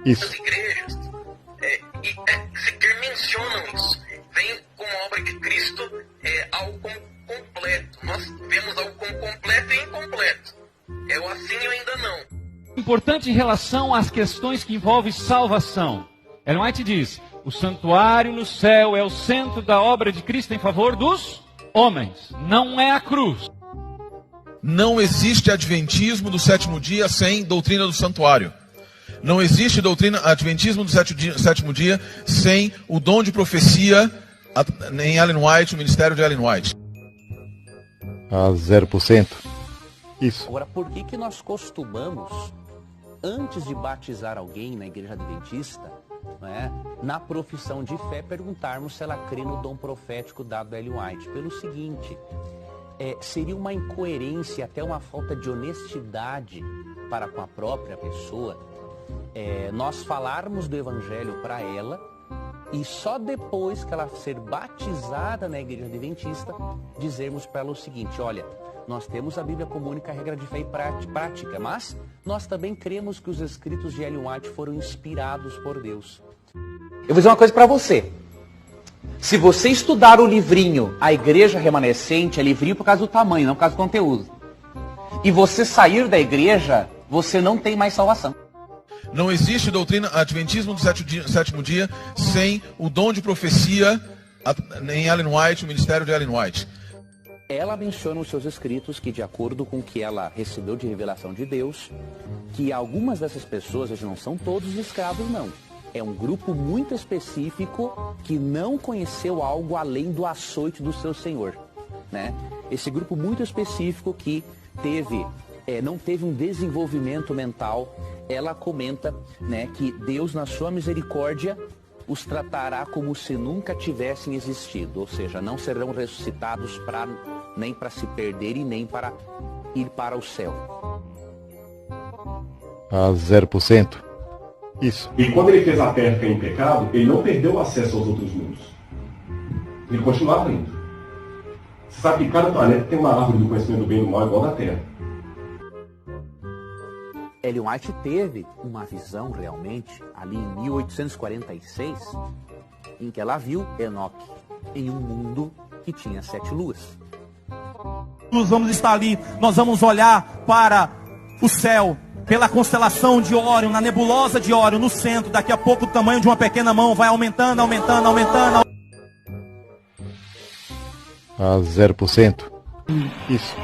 Isso. As igrejas sequer mencionam isso. Vem como obra de Cristo algo como completo. Nós vemos algo como completo e incompleto. É o assim e ainda não. Importante em relação às questões que envolvem salvação. Ellen White diz: o santuário no céu é o centro da obra de Cristo em favor dos homens, não é a cruz. Não existe adventismo do sétimo dia sem doutrina do santuário. Não existe adventismo do sétimo dia sem o dom de profecia em Ellen White, o ministério de Ellen White. 0%. Isso. Agora, por que nós costumamos, antes de batizar alguém na igreja adventista, na profissão de fé, perguntarmos se ela crê no dom profético dado a Ellen White? Pelo seguinte, seria uma incoerência, até uma falta de honestidade para com a própria pessoa, nós falarmos do evangelho para ela e só depois que ela ser batizada na igreja adventista, dizermos para ela o seguinte: olha, nós temos a Bíblia como única regra de fé e prática, mas nós também cremos que os escritos de Ellen White foram inspirados por Deus. Eu vou dizer uma coisa para você. Se você estudar o livrinho A Igreja Remanescente, é livrinho por causa do tamanho, não por causa do conteúdo. E você sair da igreja, você não tem mais salvação. Não existe adventismo do sétimo dia sem o dom de profecia em Ellen White, o ministério de Ellen White. Ela menciona nos seus escritos que, de acordo com o que ela recebeu de revelação de Deus, que algumas dessas pessoas, eles não são todos escravos, não. É um grupo muito específico que não conheceu algo além do açoite do seu Senhor, né? Esse grupo muito específico que não teve um desenvolvimento mental, ela comenta, né, que Deus, na sua misericórdia, os tratará como se nunca tivessem existido, ou seja, não serão ressuscitados nem para se perder e nem para ir para o céu. 0%. Isso. E quando ele fez a terra cair em pecado, ele não perdeu o acesso aos outros mundos. Ele continuava indo. Você sabe que cada planeta tem uma árvore do conhecimento do bem e do mal igual da Terra. Ellen White teve uma visão realmente, ali em 1846, em que ela viu Enoque em um mundo que tinha 7 luas. Nós vamos estar ali, nós vamos olhar para o céu, pela constelação de Órion, na nebulosa de Órion, no centro. Daqui a pouco o tamanho de uma pequena mão vai aumentando, aumentando, aumentando. 0%. Isso.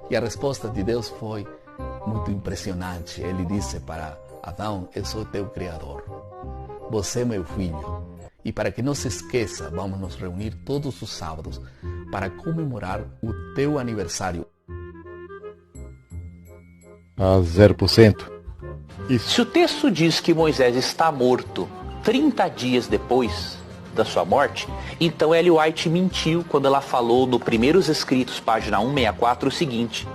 E a resposta de Deus foi muito impressionante. Ele disse para Adão: eu sou teu criador, você é meu filho. E para que não se esqueça, vamos nos reunir todos os sábados para comemorar o teu aniversário. 0%. Isso. Se o texto diz que Moisés está morto 30 dias depois da sua morte, então Ellen White mentiu quando ela falou no Primeiros Escritos, página 164, o seguinte: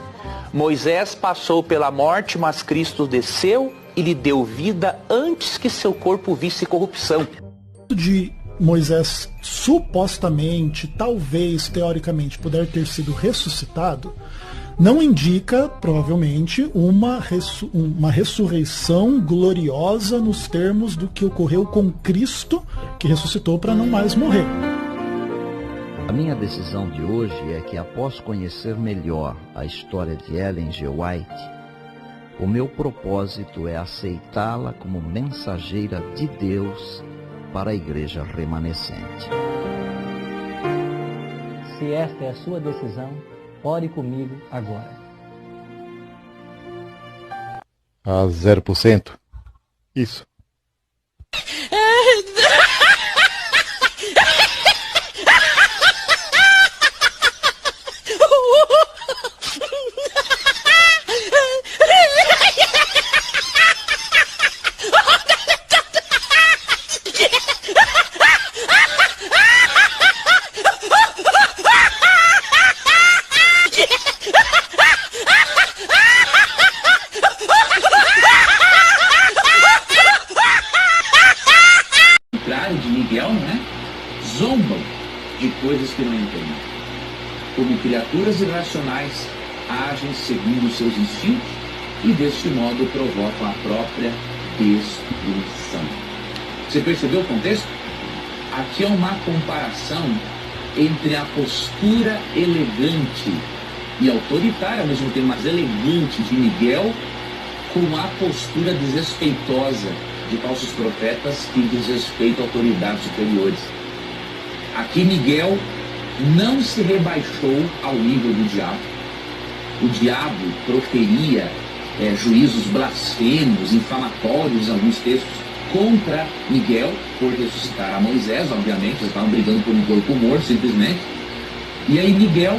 Moisés passou pela morte, mas Cristo desceu e lhe deu vida antes que seu corpo visse corrupção. De Moisés supostamente, talvez, teoricamente, puder ter sido ressuscitado, não indica, provavelmente, uma ressurreição gloriosa nos termos do que ocorreu com Cristo, que ressuscitou para não mais morrer. A minha decisão de hoje é que, após conhecer melhor a história de Ellen G. White, o meu propósito é aceitá-la como mensageira de Deus para a igreja remanescente. Se esta é a sua decisão, ore comigo agora. 0%. Isso. coisas que não entendem. Como criaturas irracionais, agem segundo seus instintos e, deste modo, provocam a própria destruição. Você percebeu o contexto? Aqui é uma comparação entre a postura elegante e autoritária, ao mesmo tempo, mas elegante de Miguel, com a postura desrespeitosa de falsos profetas que desrespeitam autoridades superiores. Aqui Miguel não se rebaixou ao nível do diabo. O diabo proferia juízos blasfemos, infamatórios em alguns textos contra Miguel por ressuscitar a Moisés, obviamente, eles estavam brigando por um corpo morto, simplesmente. E aí Miguel,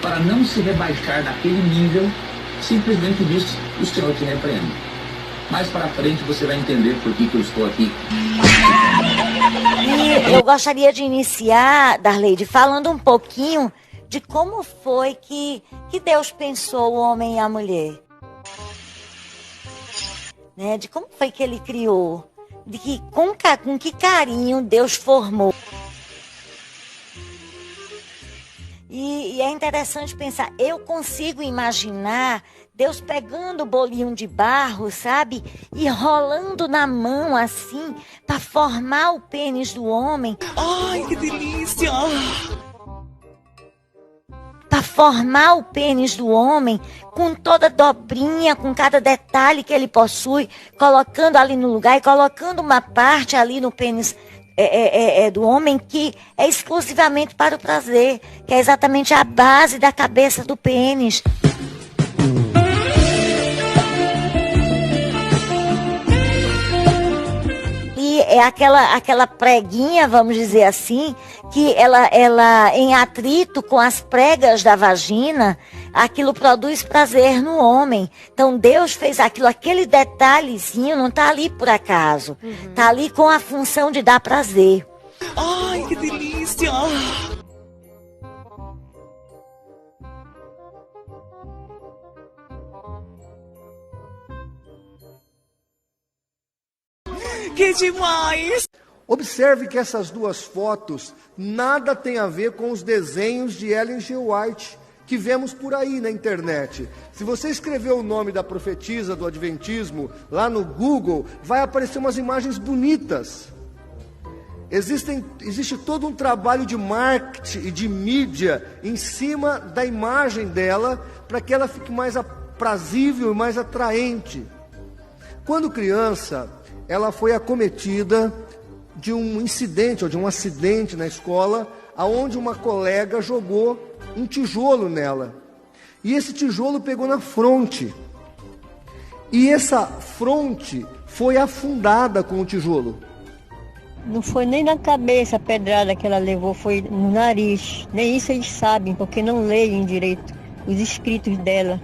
para não se rebaixar daquele nível, simplesmente disse: o Senhor te repreende. Mais para frente você vai entender por que eu estou aqui. E eu gostaria de iniciar, Darleide, falando um pouquinho de como foi que Deus pensou o homem e a mulher. Né? De como foi que ele criou. De que, com que carinho Deus formou. E é interessante pensar, eu consigo imaginar Deus pegando o bolinho de barro, sabe? E rolando na mão assim, para formar o pênis do homem. Ai, que delícia! Para formar o pênis do homem, com toda dobrinha, com cada detalhe que ele possui, colocando ali no lugar e colocando uma parte ali no pênis do homem que é exclusivamente para o prazer, que é exatamente a base da cabeça do pênis. E é aquela preguinha, vamos dizer assim, que ela em atrito com as pregas da vagina, aquilo produz prazer no homem. Então Deus fez aquilo, aquele detalhezinho não está ali por acaso. Está ali com a função de dar prazer. Ai, que delícia! Que demais! Observe que essas duas fotos nada tem a ver com os desenhos de Ellen G. White que vemos por aí na internet. Se você escrever o nome da profetisa do Adventismo lá no Google, vai aparecer umas imagens bonitas. Existe todo um trabalho de marketing e de mídia em cima da imagem dela para que ela fique mais aprazível e mais atraente. Quando criança, ela foi acometida de um incidente ou de um acidente na escola, aonde uma colega jogou um tijolo nela. E esse tijolo pegou na fronte. E essa fronte foi afundada com o tijolo. Não foi nem na cabeça a pedrada que ela levou, foi no nariz. Nem isso eles sabem, porque não leem direito os escritos dela.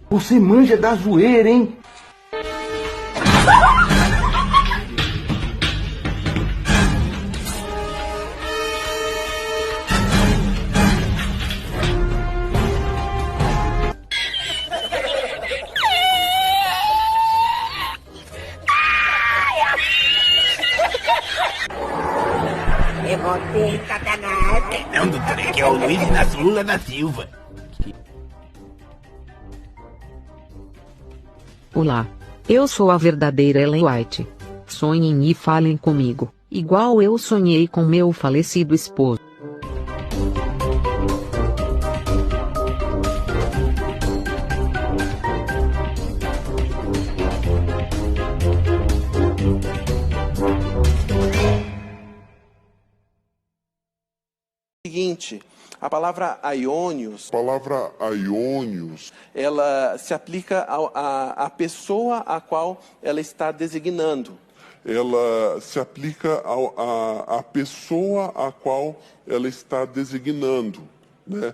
Você manja da zoeira, hein? É você, Satanás. Não, doutor, é que é o Luiz Inácio Lula da Silva. Olá, eu sou a verdadeira Ellen White. Sonhem e falem comigo, igual eu sonhei com meu falecido esposo. Seguinte, a palavra aiônios, ela se aplica à pessoa a qual ela está designando. Ela se aplica à pessoa a qual ela está designando. Né?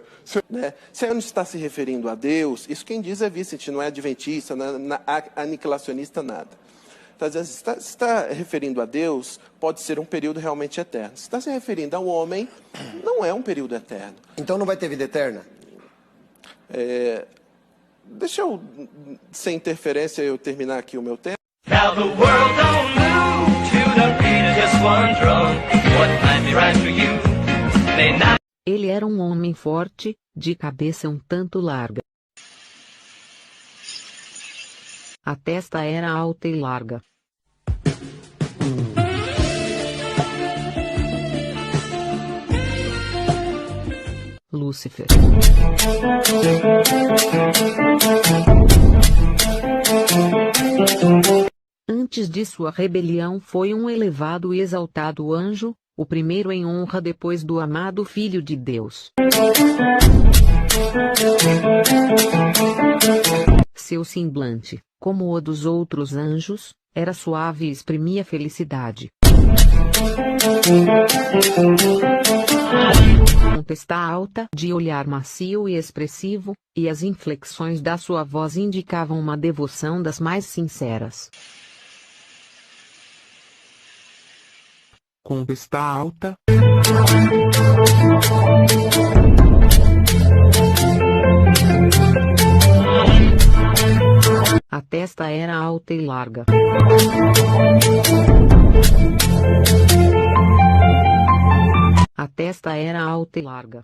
Se ela não está se referindo a Deus, isso quem diz é Vicente, não é adventista, não é aniquilacionista, nada. Então, às vezes, se está referindo a Deus, pode ser um período realmente eterno. Se está se referindo ao homem, não é um período eterno. Então não vai ter vida eterna? Deixa eu, sem interferência, eu terminar aqui o meu tempo. Now the world don't move to the beat of just one drum. What might be right for you may not. Ele era um homem forte, de cabeça um tanto larga. A testa era alta e larga. Lúcifer. Antes de sua rebelião foi um elevado e exaltado anjo, o primeiro em honra depois do amado Filho de Deus. Seu semblante, como o dos outros anjos, era suave e exprimia felicidade. Com testa alta, de olhar macio e expressivo, e as inflexões da sua voz indicavam uma devoção das mais sinceras. Com testa alta. A testa era alta e larga. A testa era alta e larga.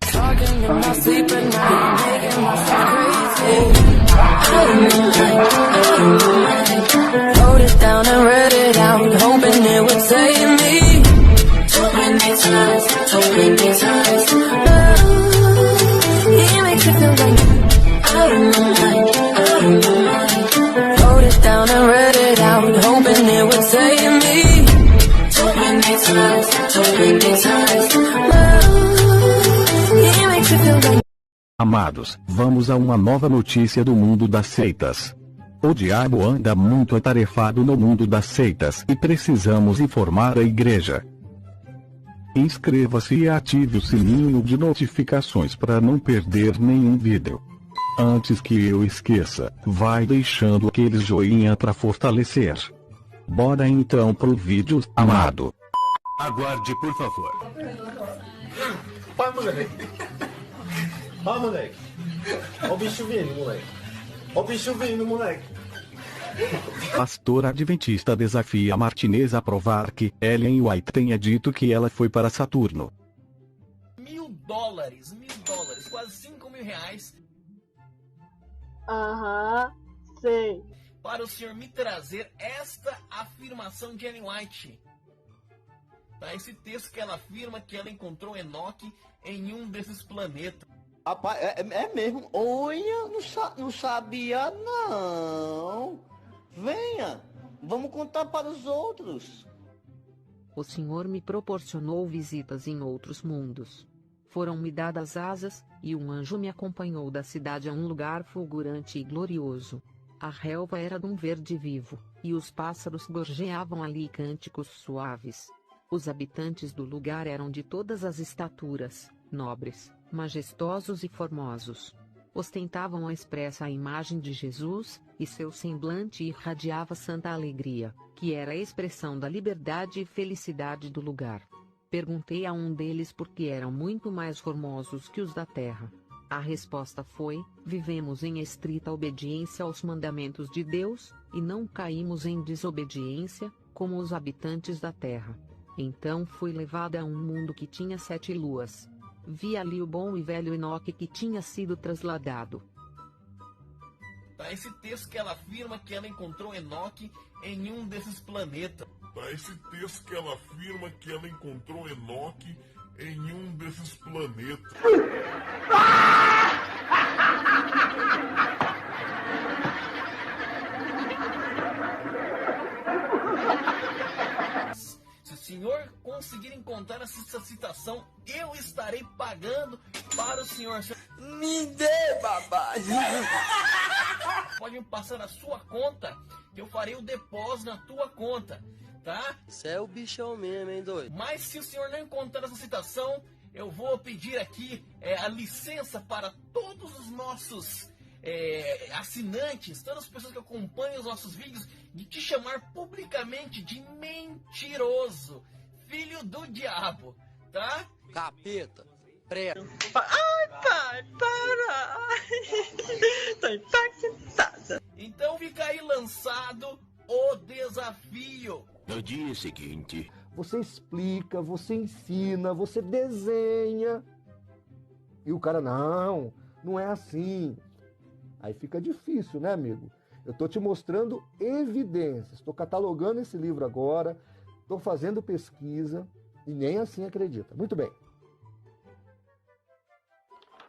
Amados, vamos a uma nova notícia do mundo das seitas. O diabo anda muito atarefado no mundo das seitas e precisamos informar a igreja. Inscreva-se e ative o sininho de notificações para não perder nenhum vídeo. Antes que eu esqueça, vai deixando aquele joinha para fortalecer. Bora então pro vídeo, amado. Aguarde, por favor. Vai, moleque. Vai, moleque. Ó o bicho vindo, moleque. Ó o bicho vindo, moleque. Pastor adventista desafia Martinez a provar que Ellen White tenha dito que ela foi para Saturno. $1.000, quase 5 mil reais. Aham, sei. Para o senhor me trazer esta afirmação de Ellen White. Tá, esse texto que ela afirma que ela encontrou Enoque em um desses planetas. Rapaz, é mesmo? Olha, não sabia não. Venha, vamos contar para os outros. O Senhor me proporcionou visitas em outros mundos. Foram-me dadas asas, e um anjo me acompanhou da cidade a um lugar fulgurante e glorioso. A relva era de um verde vivo, e os pássaros gorjeavam ali cânticos suaves. Os habitantes do lugar eram de todas as estaturas, nobres, majestosos e formosos. Ostentavam a expressa imagem de Jesus, e seu semblante irradiava santa alegria, que era a expressão da liberdade e felicidade do lugar. Perguntei a um deles por que eram muito mais formosos que os da terra. A resposta foi: vivemos em estrita obediência aos mandamentos de Deus, e não caímos em desobediência, como os habitantes da terra. Então fui levada a um mundo que tinha 7 luas. Vi ali o bom e velho Enoque que tinha sido trasladado. Tá, esse texto que ela afirma que ela encontrou Enoque em um desses planetas. Tá, esse texto que ela afirma que ela encontrou Enoque em um desses planetas. Se o senhor conseguir encontrar essa citação, eu estarei pagando para o senhor. Me dê, babá. Pode me passar a sua conta, que eu farei o depósito na tua conta, tá? Você é o bichão mesmo, hein, doido? Mas se o senhor não encontrar essa citação, eu vou pedir aqui a licença para todos os nossos assinantes, todas as pessoas que acompanham os nossos vídeos, de te chamar publicamente de mentiroso, filho do diabo, tá? Capeta. Preto. Ai, pai, para! Tô impactada. Então fica aí lançado o desafio. No dia seguinte, você explica, você ensina, você desenha. E o cara, não é assim. Aí fica difícil, né, amigo? Eu tô te mostrando evidências. Estou catalogando esse livro agora, estou fazendo pesquisa e nem assim acredita. Muito bem.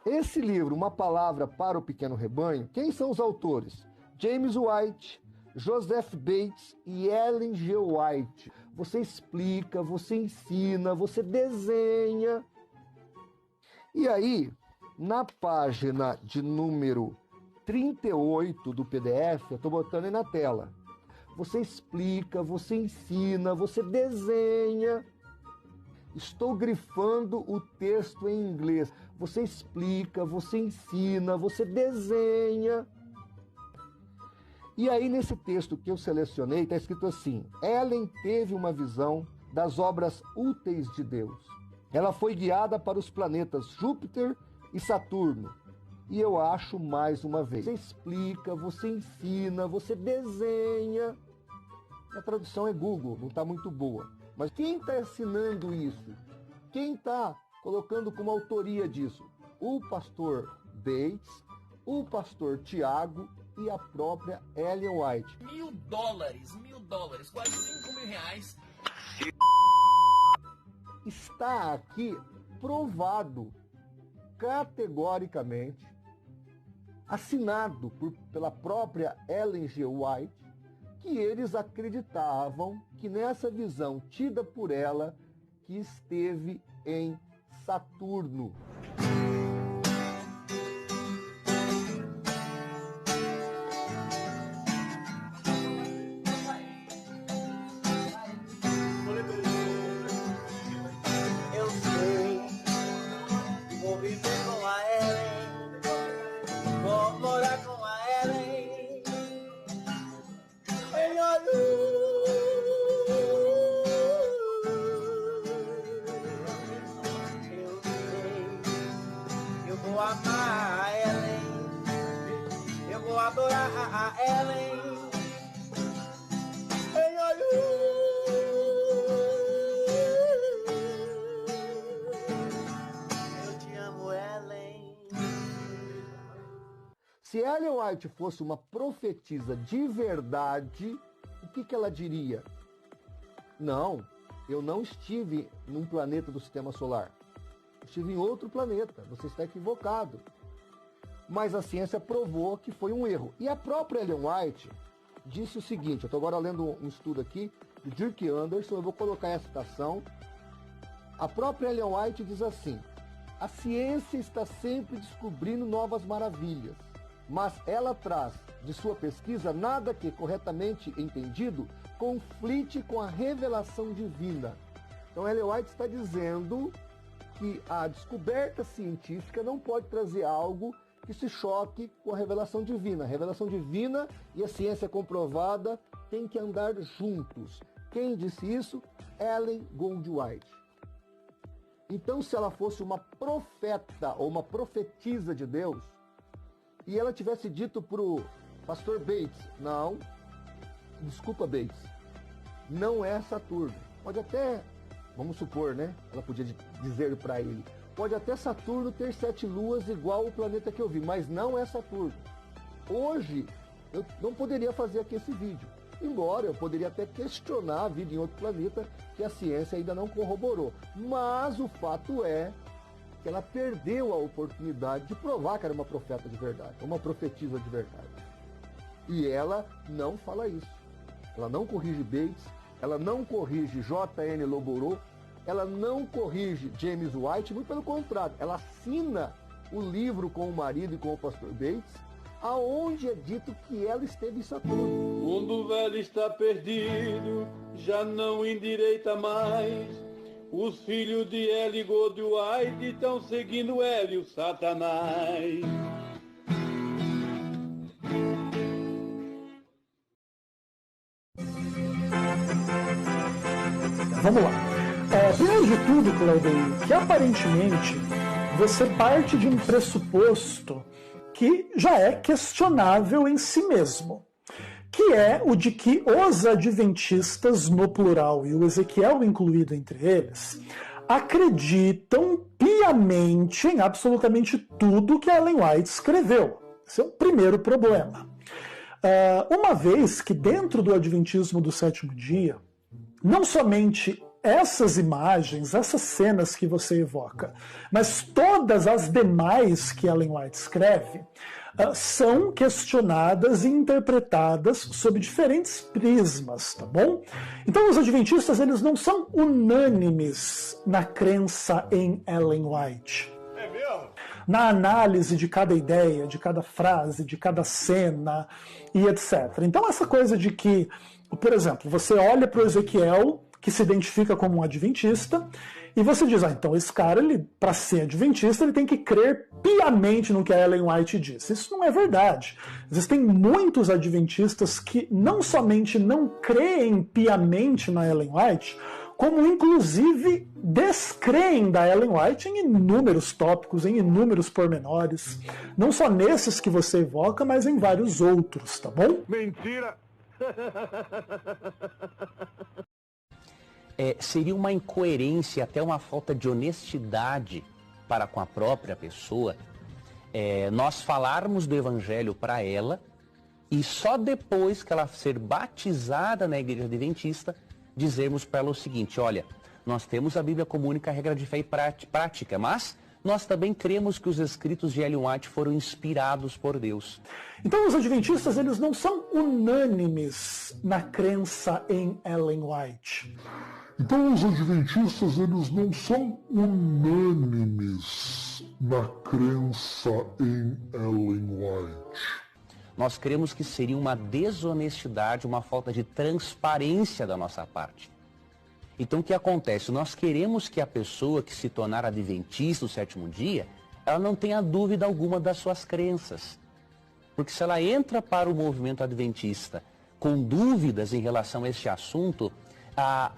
Esse livro, Uma Palavra para o Pequeno Rebanho, quem são os autores? James White, Joseph Bates e Ellen G. White. Você explica, você ensina, você desenha. E aí, na página de número 38 do PDF, eu estou botando aí na tela. Você explica, você ensina, você desenha. Estou grifando o texto em inglês. Você explica, você ensina, você desenha. E aí, nesse texto que eu selecionei, está escrito assim: Ellen teve uma visão das obras úteis de Deus. Ela foi guiada para os planetas Júpiter e Saturno. E eu acho, mais uma vez, você explica, você ensina, você desenha. A tradução é Google, não está muito boa. Mas quem está assinando isso? Quem está colocando como autoria disso? O pastor Bates, o pastor Tiago e a própria Ellen White. $1.000, quase R$5.000. Está aqui provado categoricamente, assinado pela própria Ellen G. White, que eles acreditavam que nessa visão tida por ela, que esteve em Saturno. Eu sei, vou viver com a Ellen, vou morar com a Ellen. Eu vou amar a Ellen, eu vou adorar a Ellen. Eu te amo, Ellen. Se Ellen White fosse uma profetisa de verdade, o que ela diria? Não, eu não estive num planeta do sistema solar. Estive em outro planeta, você está equivocado. Mas a ciência provou que foi um erro. E a própria Ellen White disse o seguinte, eu estou agora lendo um estudo aqui de Dirk Anderson, eu vou colocar essa citação. A própria Ellen White diz assim: a ciência está sempre descobrindo novas maravilhas, mas ela traz de sua pesquisa nada que, corretamente entendido, conflite com a revelação divina. Então Ellen White está dizendo que a descoberta científica não pode trazer algo que se choque com a revelação divina. A revelação divina e a ciência comprovada têm que andar juntos. Quem disse isso? Ellen Goldwhite. Então, se ela fosse uma profeta ou uma profetisa de Deus, e ela tivesse dito para o pastor Bates, não, desculpa Bates, não é Saturno. Pode até, vamos supor, né? Ela podia dizer para ele, pode até Saturno ter 7 luas igual o planeta que eu vi, mas não é Saturno. Hoje, eu não poderia fazer aqui esse vídeo. Embora eu poderia até questionar a vida em outro planeta que a ciência ainda não corroborou. Mas o fato é que ela perdeu a oportunidade de provar que era uma profeta de verdade, uma profetisa de verdade. E ela não fala isso. Ela não corrige Bates, ela não corrige J.N. Loborô, ela não corrige James White, muito pelo contrário, ela assina o livro com o marido e com o pastor Bates, aonde é dito que ela esteve em Saturno. O mundo velho está perdido, já não endireita mais. Os filhos de Ellen Goldwhite estão seguindo ele, o Satanás. Vamos lá. Primeiro de tudo, Claudinho, que aparentemente você parte de um pressuposto que já é questionável em si mesmo, que é o de que os adventistas, no plural, e o Ezequiel incluído entre eles, acreditam piamente em absolutamente tudo que Ellen White escreveu. Esse é o primeiro problema. Uma vez que dentro do Adventismo do sétimo dia, não somente essas imagens, essas cenas que você evoca, mas todas as demais que Ellen White escreve, são questionadas e interpretadas sob diferentes prismas, tá bom? Então os adventistas, eles não são unânimes na crença em Ellen White. É mesmo? Na análise de cada ideia, de cada frase, de cada cena e etc. Então essa coisa de que, por exemplo, você olha para o Ezequiel, que se identifica como um adventista, e você diz, então esse cara, para ser adventista, ele tem que crer piamente no que a Ellen White disse. Isso não é verdade. Existem muitos adventistas que não somente não creem piamente na Ellen White, como inclusive descreem da Ellen White em inúmeros tópicos, em inúmeros pormenores. Não só nesses que você evoca, mas em vários outros, tá bom? Mentira! Seria uma incoerência, até uma falta de honestidade para com a própria pessoa, nós falarmos do Evangelho para ela e só depois que ela ser batizada na Igreja Adventista, dizermos para ela o seguinte: olha, nós temos a Bíblia como única regra de fé e prática, mas nós também cremos que os escritos de Ellen White foram inspirados por Deus. Então os adventistas, eles não são unânimes na crença em Ellen White. Então os adventistas, eles não são unânimes na crença em Ellen White. Nós cremos que seria uma desonestidade, uma falta de transparência da nossa parte. Então o que acontece? Nós queremos que a pessoa que se tornar adventista do sétimo dia, ela não tenha dúvida alguma das suas crenças. Porque se ela entra para o movimento adventista com dúvidas em relação a este assunto, a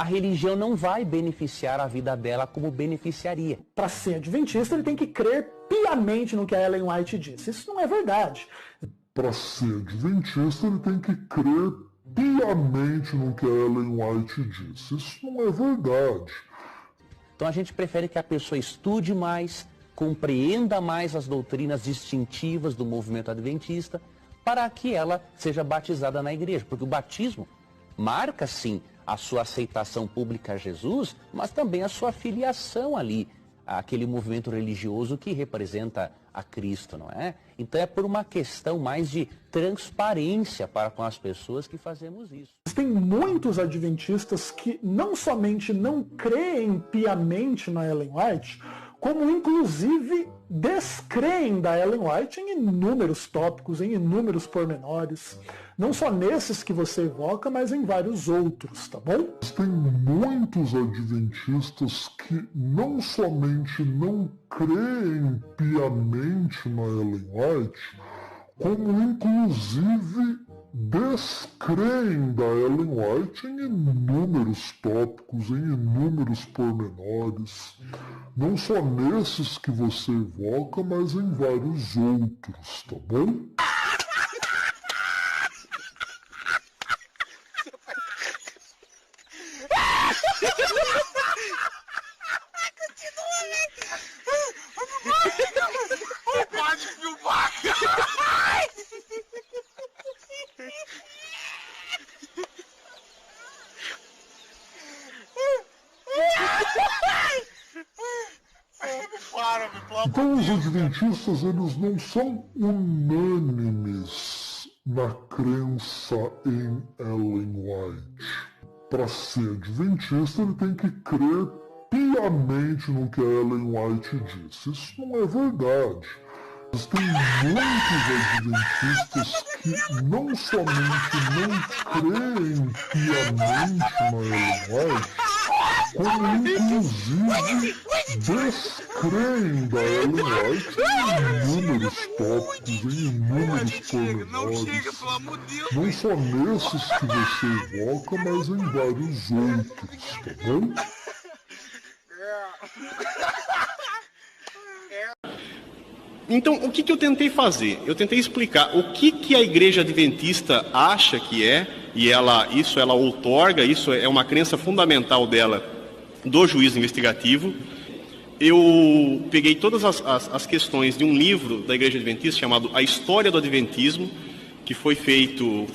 religião não vai beneficiar a vida dela como beneficiaria. Para ser adventista, ele tem que crer piamente no que a Ellen White disse. Isso não é verdade. Para ser adventista, ele tem que crer piamente no que a Ellen White disse. Isso não é verdade. Então a gente prefere que a pessoa estude mais, compreenda mais as doutrinas distintivas do movimento adventista, para que ela seja batizada na igreja. Porque o batismo marca, sim, a sua aceitação pública a Jesus, mas também a sua filiação ali, àquele movimento religioso que representa a Cristo, não é? Então é por uma questão mais de transparência para com as pessoas que fazemos isso. Tem muitos adventistas que não somente não creem piamente na Ellen White, como inclusive descreem da Ellen White em inúmeros tópicos, em inúmeros pormenores. Não só nesses que você evoca, mas em vários outros, tá bom? Tem muitos adventistas que não somente não creem piamente na Ellen White, como inclusive descreem da Ellen White em inúmeros tópicos, em inúmeros pormenores. Não só nesses que você evoca, mas em vários outros, tá bom? Pode filmar! Então os adventistas, eles não são unânimes na crença em Ellen White. Para ser adventista, ele tem que crer piamente no que a Ellen White disse. Isso não é verdade. Existem muitos adventistas que não somente não creem piamente na Ellen White, como inclusive descreem da Ellen White em inúmeros tópicos, em inúmeros pormenores. Não só nesses que você evoca, mas em vários outros, tá bom? Então, o que eu tentei fazer? Eu tentei explicar o que a Igreja Adventista acha que é, e ela outorga, isso é uma crença fundamental dela, do juízo investigativo. Eu peguei todas as questões de um livro da Igreja Adventista chamado A História do Adventismo, que foi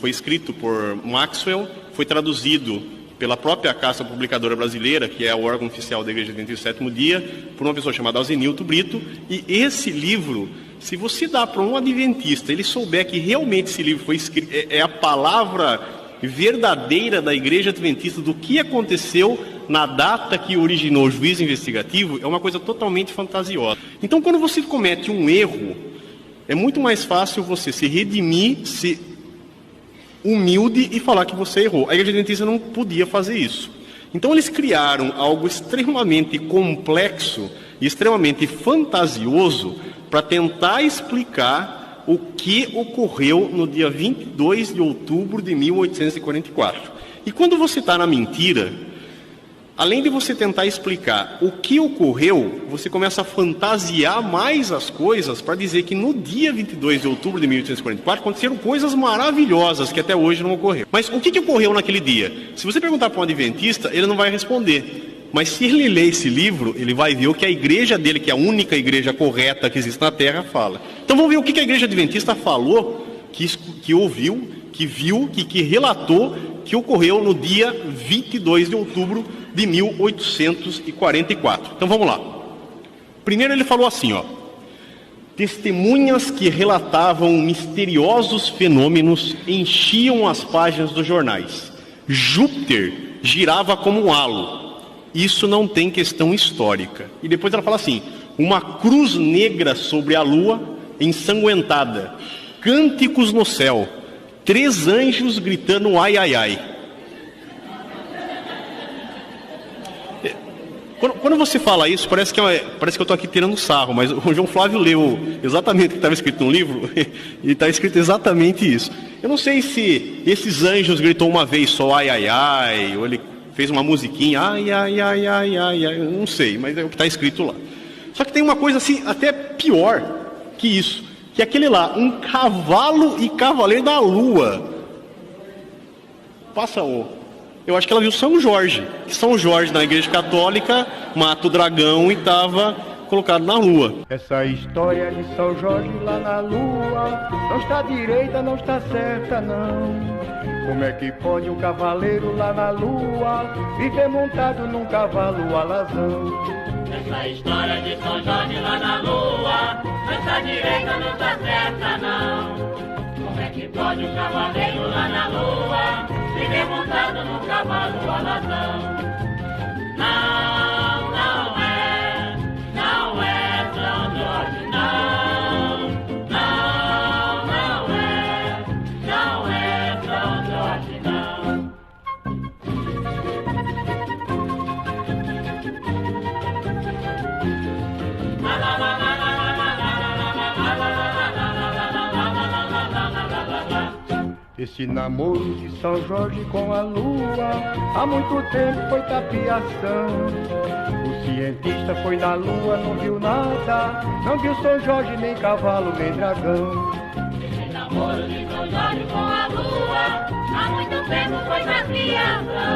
escrito por Maxwell, foi traduzido pela própria Casa Publicadora Brasileira, que é o órgão oficial da Igreja Adventista do Sétimo Dia, por uma pessoa chamada Alzenilto Brito. E esse livro, se você dá para um adventista, ele souber que realmente esse livro foi escrito, é a palavra verdadeira da Igreja Adventista, do que aconteceu na data que originou o juízo investigativo, é uma coisa totalmente fantasiosa. Então, quando você comete um erro, é muito mais fácil você se redimir, se humilde e falar que você errou. A Igreja Adventista não podia fazer isso. Então eles criaram algo extremamente complexo e extremamente fantasioso para tentar explicar o que ocorreu no dia 22 de outubro de 1844. E quando você está na mentira, além de você tentar explicar o que ocorreu, você começa a fantasiar mais as coisas para dizer que no dia 22 de outubro de 1844 aconteceram coisas maravilhosas que até hoje não ocorreram. Mas o que ocorreu naquele dia? Se você perguntar para um adventista, ele não vai responder. Mas se ele ler esse livro, ele vai ver o que a igreja dele, que é a única igreja correta que existe na Terra, fala. Então vamos ver o que a Igreja Adventista falou, que ouviu, que viu, que relatou, que ocorreu no dia 22 de outubro de 1844. Então vamos lá. Primeiro ele falou assim, testemunhas que relatavam misteriosos fenômenos enchiam as páginas dos jornais. Júpiter girava como um halo. Isso não tem questão histórica. E depois ela fala assim, uma cruz negra sobre a lua ensanguentada, cânticos no céu, 3 anjos gritando ai, ai, ai. Quando você fala isso, parece que eu estou aqui tirando sarro, mas o João Flávio leu exatamente o que estava escrito no livro, e está escrito exatamente isso. Eu não sei se esses anjos gritou uma vez só ai, ai, ai, ou ele fez uma musiquinha, ai, ai, ai, ai, ai, ai, eu não sei, mas é o que está escrito lá. Só que tem uma coisa assim, até pior que isso, que é aquele lá, um cavalo e cavaleiro da lua. Eu acho que ela viu São Jorge. São Jorge, na Igreja Católica, mata o dragão e estava colocado na lua. Essa história de São Jorge lá na lua não está direita, não está certa, não. Como é que pode um cavaleiro lá na lua viver montado num cavalo alazão? Essa história de São Jorge lá na lua não está direita, não está certa, não. Como é que pode um cavaleiro lá na lua viver montado num cavalo alazão? Não, não é São Jorge, não. Não é São Jorge, não. Esse namoro de São Jorge com a lua há muito tempo foi tapiação. O cientista foi na lua, não viu nada, não viu São Jorge, nem cavalo, nem dragão. Esse namoro de São Jorge com a lua há muito tempo foi tapiação.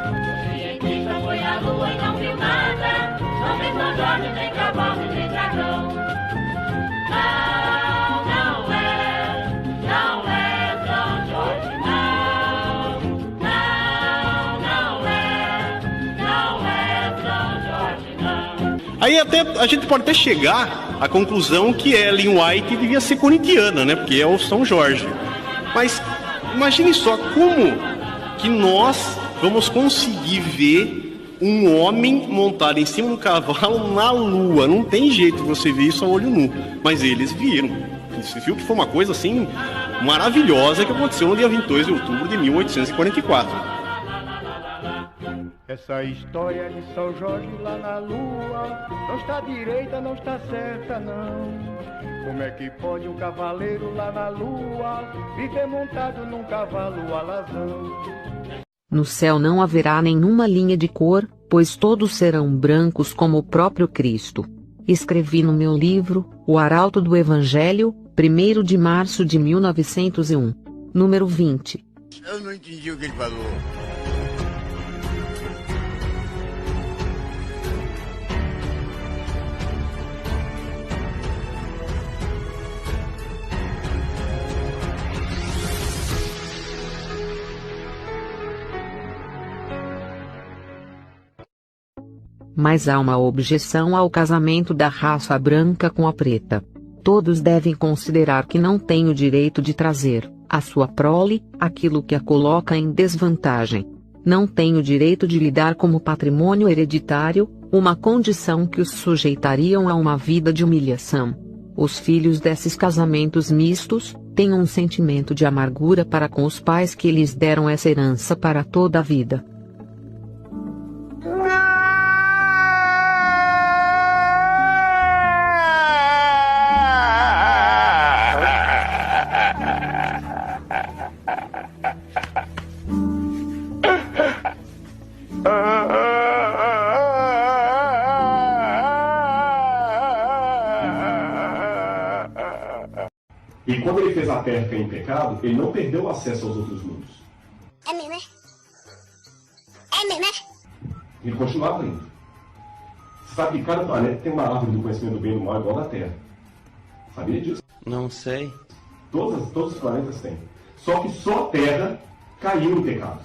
O cientista foi à lua e não viu nada, não viu São Jorge, nem cavalo, nem dragão. Não é São Jorge, não é São Jorge, não. Aí a gente pode até chegar à conclusão que Ellen White devia ser corintiana, né? Porque é o São Jorge. Mas imagine só como que nós vamos conseguir ver um homem montado em cima de um cavalo na lua. Não tem jeito de você ver isso a olho nu. Mas eles viram. Você viu que foi uma coisa assim maravilhosa que aconteceu no dia 22 de outubro de 1844. Essa história de São Jorge lá na lua não está direita, não está certa, não. Como é que pode um cavaleiro lá na lua viver montado num cavalo alazão? No céu não haverá nenhuma linha de cor, pois todos serão brancos como o próprio Cristo. Escrevi no meu livro, O Arauto do Evangelho, 1º de março de 1901. Número 20. Eu não entendi o que ele falou. Mas há uma objeção ao casamento da raça branca com a preta. Todos devem considerar que não tem o direito de trazer à sua prole aquilo que a coloca em desvantagem. Não tem o direito de lidar como patrimônio hereditário, uma condição que os sujeitariam a uma vida de humilhação. Os filhos desses casamentos mistos têm um sentimento de amargura para com os pais que lhes deram essa herança para toda a vida. E quando ele fez a terra cair em pecado, ele não perdeu o acesso aos outros mundos. É mesmo, é? É mesmo, é? Ele continuava indo. Você sabe que cada planeta tem uma árvore do conhecimento do bem e do mal igual da Terra. Sabia disso? Não sei. Todos os planetas têm. Só que só a Terra caiu em pecado.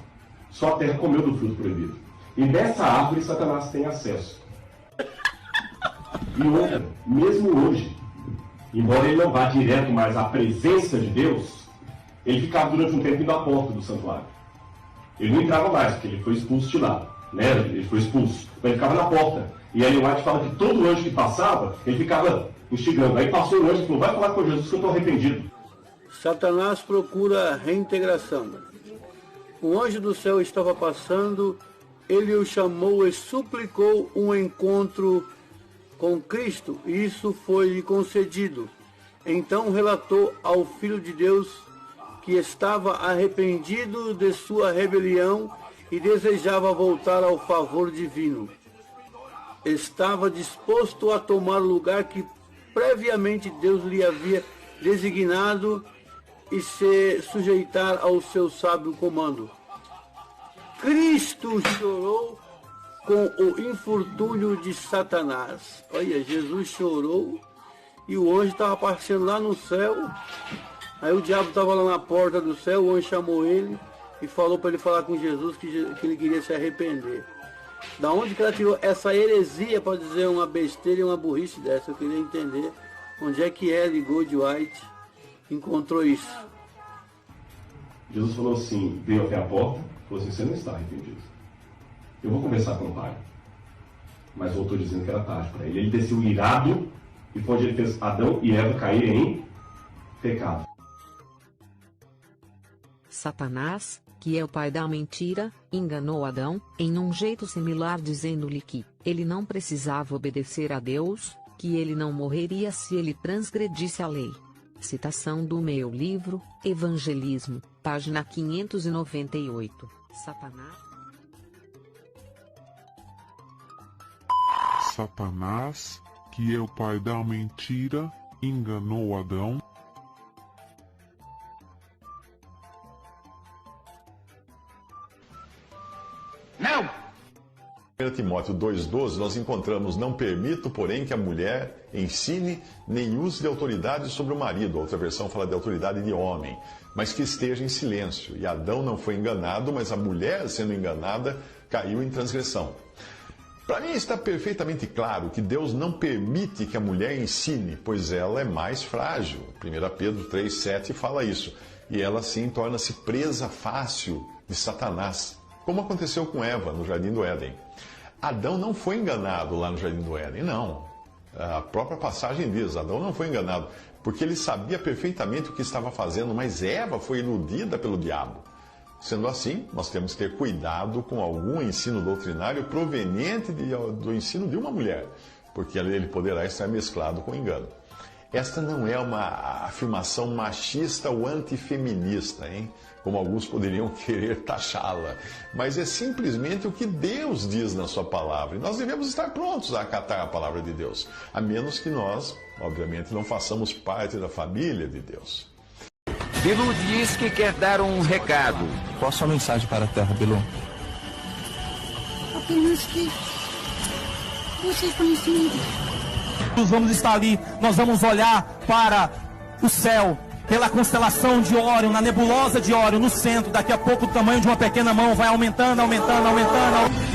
Só a Terra comeu do fruto proibido. E nessa árvore Satanás tem acesso. E outra, mesmo hoje, embora ele não vá direto mais à presença de Deus, ele ficava durante um tempo indo à porta do santuário. Ele não entrava mais, porque ele foi expulso de lá. Né? Ele foi expulso. Então ele ficava na porta. E aí o White fala que todo anjo que passava, ele ficava instigando. Aí passou um anjo e falou, vai falar com Jesus que eu estou arrependido. Satanás procura reintegração. Um anjo do céu estava passando, ele o chamou e suplicou um encontro com Cristo, e isso foi-lhe concedido. Então relatou ao Filho de Deus que estava arrependido de sua rebelião e desejava voltar ao favor divino. Estava disposto a tomar o lugar que previamente Deus lhe havia designado e se sujeitar ao seu sábio comando. Cristo chorou com o infortúnio de Satanás. Olha, Jesus chorou e o anjo estava passeando lá no céu. Aí o diabo estava lá na porta do céu, o anjo chamou ele e falou para ele falar com Jesus que ele queria se arrepender. Da onde que ela tirou essa heresia para dizer uma besteira e uma burrice dessa? Eu queria entender onde é que Ellen Goldwhite encontrou isso. Jesus falou assim, veio até a porta, falou assim, você não está arrependido. Eu vou conversar com o pai. Mas voltou dizendo que era tarde para ele. Ele desceu irado e foi onde ele fez Adão e Eva caírem em pecado. Satanás, que é o pai da mentira, enganou Adão, em um jeito similar dizendo-lhe que ele não precisava obedecer a Deus, que ele não morreria se ele transgredisse a lei. Citação do meu livro, Evangelismo, página 598. Satanás, que é o pai da mentira, enganou Adão. Não! 1 Timóteo 2,12, nós encontramos, não permito, porém, que a mulher ensine nem use de autoridade sobre o marido. A outra versão fala de autoridade de homem, mas que esteja em silêncio. E Adão não foi enganado, mas a mulher, sendo enganada, caiu em transgressão. Para mim está perfeitamente claro que Deus não permite que a mulher ensine, pois ela é mais frágil. 1 Pedro 3,7 fala isso. E ela, sim, torna-se presa fácil de Satanás, como aconteceu com Eva no Jardim do Éden. Adão não foi enganado lá no Jardim do Éden, não. A própria passagem diz, Adão não foi enganado, porque ele sabia perfeitamente o que estava fazendo, mas Eva foi iludida pelo diabo. Sendo assim, nós temos que ter cuidado com algum ensino doutrinário proveniente do ensino de uma mulher, porque ele poderá estar mesclado com engano. Esta não é uma afirmação machista ou antifeminista, hein? Como alguns poderiam querer taxá-la. Mas é simplesmente o que Deus diz na sua palavra. E nós devemos estar prontos a acatar a palavra de Deus. A menos que nós, obviamente, não façamos parte da família de Deus. Bilu diz que quer dar um recado. Qual a sua mensagem para a Terra, Bilu? Apenas que vocês estão em cima. Nós vamos estar ali, nós vamos olhar para o céu, pela constelação de Órion, na nebulosa de Órion, no centro. Daqui a pouco o tamanho de uma pequena mão vai aumentando, aumentando, aumentando.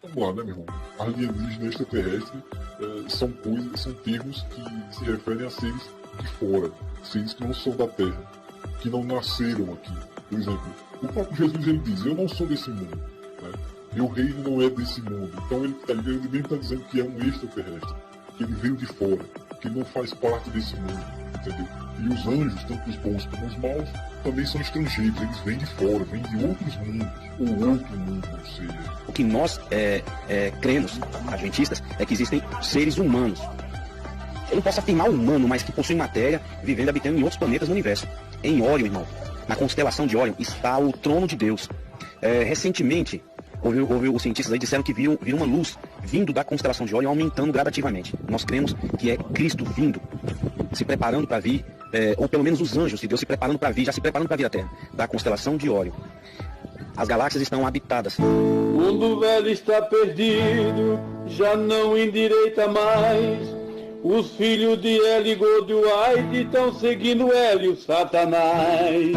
Vamos lá, né, meu irmão? Alienígena e extraterrestre são termos que se referem a seres de fora, seres que não são da Terra, que não nasceram aqui. Por exemplo, o próprio Jesus ele diz: eu não sou desse mundo, né? Meu reino não é desse mundo. Então ele mesmo está dizendo que é um extraterrestre, que ele veio de fora, que não faz parte desse mundo, entendeu? E os anjos, tanto os bons como os maus, também são estrangeiros, eles vêm de fora, vêm de outros mundos, ou outro mundo, não sei. O que nós cremos, adventistas, é que existem seres humanos. Eu não posso afirmar humano, mas que possuem matéria, vivendo, habitando em outros planetas no universo. Em Órion, irmão, na constelação de Órion, está o trono de Deus. Recentemente, os cientistas aí disseram que viram uma luz vindo da constelação de Órion aumentando gradativamente. Nós cremos que é Cristo vindo, se preparando para vir, ou pelo menos os anjos de Deus se preparando para vir, já se preparando para vir à Terra, da constelação de Órion. As galáxias estão habitadas. O mundo velho está perdido, já não endireita mais. Os filhos de Eli Goldwhite estão seguindo Hélio Satanás.